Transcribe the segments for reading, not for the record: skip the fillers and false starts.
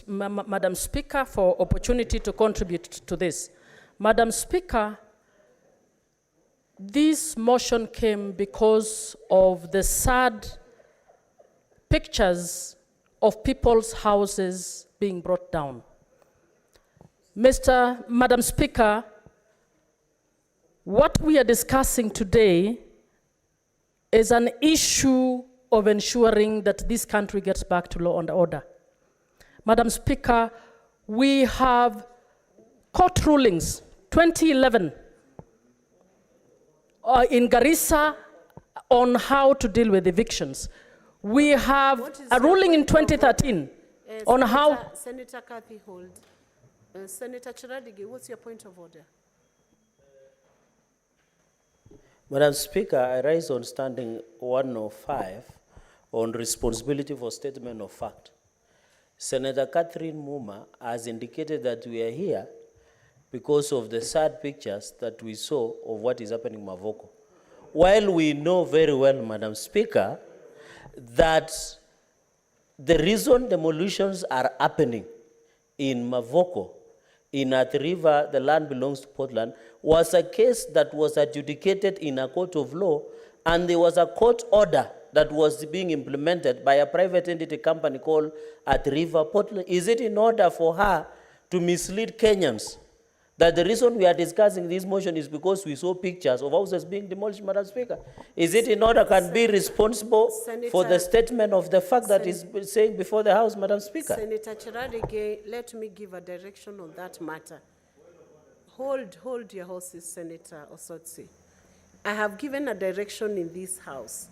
Madam Speaker, for opportunity to contribute to this. Madam Speaker, this motion came because of the sad pictures of people's houses being brought down. Madam Speaker, what we are discussing today is an issue of ensuring that this country gets back to law and order. Madam Speaker, we have court rulings, 2011, in Garissa on how to deal with evictions. We have a ruling in 2013 on how... Senator Kathy Holt. Senator Chiradige, what's your point of order? Madam Speaker, I rise on standing 105 on responsibility for statement of fact. Senator Catherine Mumma has indicated that we are here because of the sad pictures that we saw of what is happening in Mavoko. While we know very well, Madam Speaker, that the reason demolitions are happening in Mavoko, in Athi River, the land belongs to Portland, was a case that was adjudicated in a court of law, and there was a court order that was being implemented by a private entity company called Athi River Portland. Is it in order for her to mislead Kenyans that the reason we are discussing this motion is because we saw pictures of houses being demolished, Madam Speaker? Is it in order can be responsible for the statement of the fact that is saying before the House, Madam Speaker? Senator Chiradige, let me give a direction on that matter. Hold your horses, Senator Osotsi. I have given a direction in this House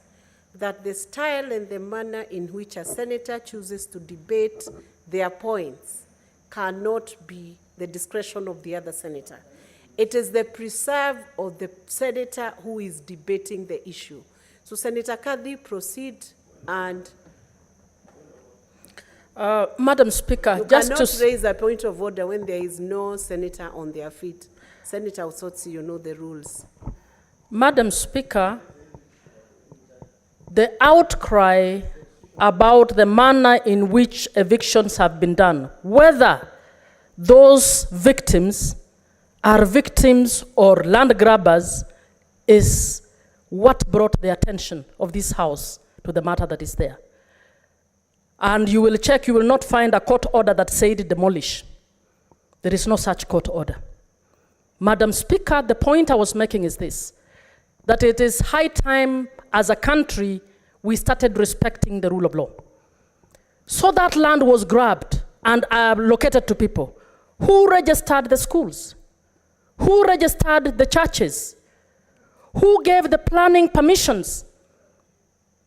that the style and the manner in which a senator chooses to debate their points cannot be the discretion of the other senator. It is the preserve of the senator who is debating the issue. So Senator Kadhi, proceed and... Madam Speaker, you just cannot to raise a point of order when there is no senator on their feet. Senator Osotsi, you know the rules. Madam Speaker, the outcry about the manner in which evictions have been done, whether those victims are victims or land grabbers, is what brought the attention of this House to the matter that is there. And you will check, you will not find a court order that said demolish. There is no such court order. Madam Speaker, the point I was making is this, that it is high time as a country we started respecting the rule of law. So that land was grabbed and allocated to people. Who registered the schools? Who registered the churches? Who gave the planning permissions?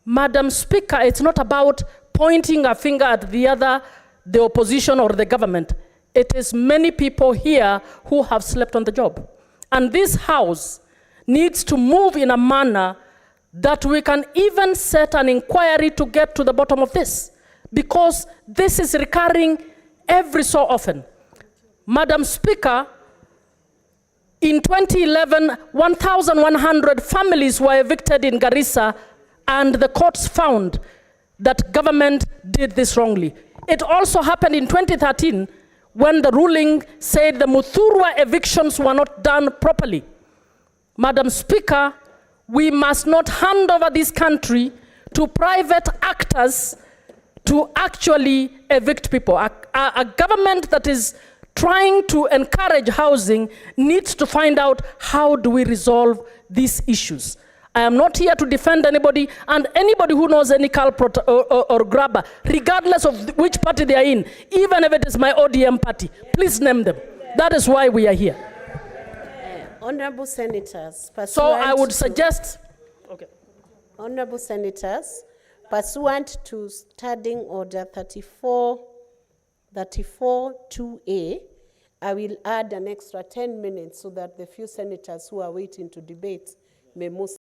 Madam Speaker, it's not about pointing a finger at the opposition or the government. It is many people here who have slept on the job. And this House needs to move in a manner that we can even set an inquiry to get to the bottom of this, because this is recurring every so often. Madam Speaker, in 2011, 1,100 families were evicted in Garissa, and the courts found that government did this wrongly. It also happened in 2013 when the ruling said the Muthurwa evictions were not done properly. Madam Speaker, we must not hand over this country to private actors to actually evict people. A government that is trying to encourage housing needs to find out how do we resolve these issues. I am not here to defend anybody, and anybody who knows any culprit or grabber, regardless of which party they are in, even if it is my ODM party, please name them. That is why we are here. Honorable Senators, so I would suggest... Okay. Honorable Senators, pursuant to Standing Order 34-2A, I will add an extra 10 minutes so that the few senators who are waiting to debate may move